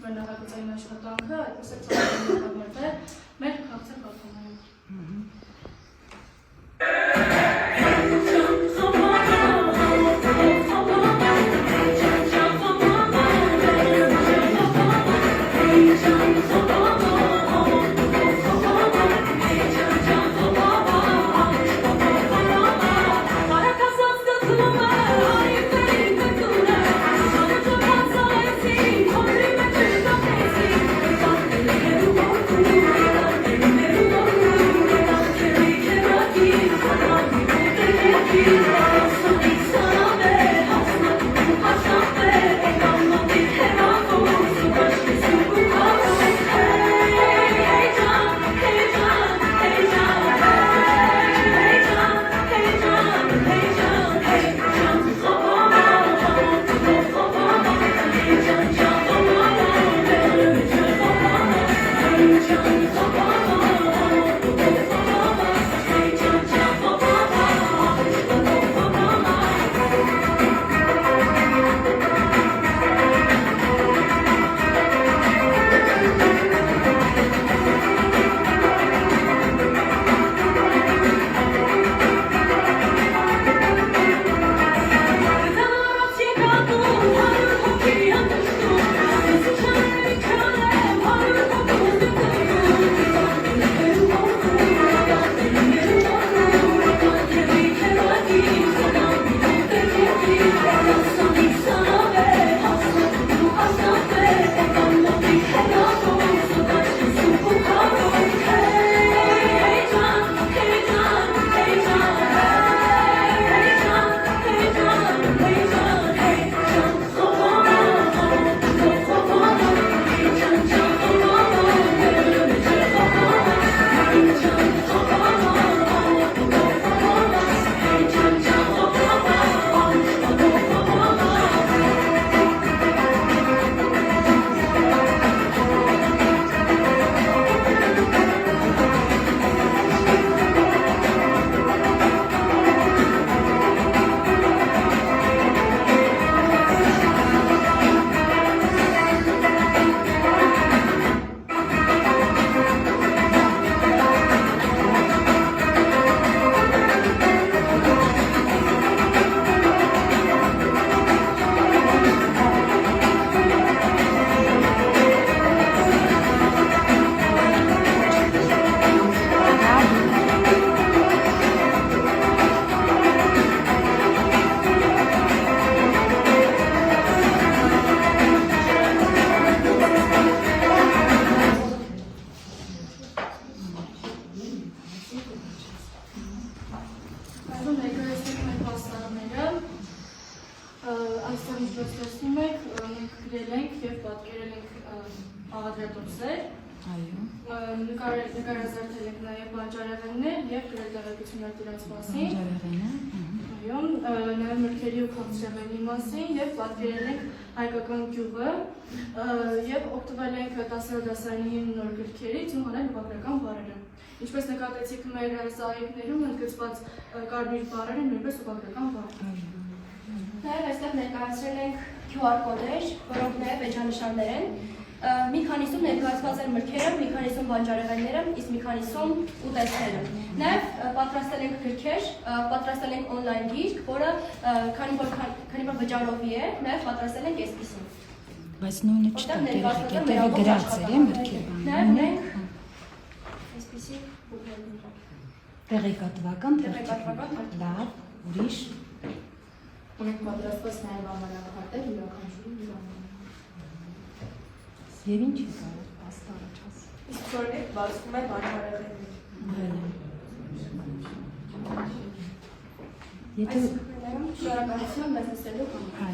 մեր նախագծային աշխատանքը, այդպես է ծառայել մեր քաղցր պատմում։ Նկարազարդել ենք նաև բանջարեղեններ և գրել տեղեկություններ դրանց մասին, նաև մրգերի ու քաղցրեղենի մասին և պատկերել ենք հայկական գյուղը և օգտվել ենք 10-րդ դասարանի նոր գրքերից ու հանել նվագրական բառերը։ Ինչպես նկատեցիք մեր սահիկներում ընդգծված կարմիր բառերը նույնպես նվագրական բառեր։ Նաև այստեղ ներկայացրել ենք QR կոդեր, որոնք նաև էջանշաններ են։ Մի քանիսում ներկայացված են մրգերը, մի քանիսում բանջարեղենները, իսկ մի քանիսում ուտեստները։ Նաև պատրաստել ենք գրքեր, պատրաստել ենք on-line գիրք, որը քանի որ վճարովի է, նաև պատրաստել ենք այսպիսին։ Բայց նույնը չտա, դերը գրած էր, մրգերը։ Նաև ունենք այսպիսի տեղեկատվական թերթիկ, լավ, ուրիշ։ Ունենք պատրաստված նաև անվանակահատեր յուրաքանչյուրի դրանում։ Եվ ինչ է կարող պաստարը չաս։ Իսկ որնեք բացվում է բանջարեղեններ։ Եթե շնորհակալություն մեզ լսելու համար։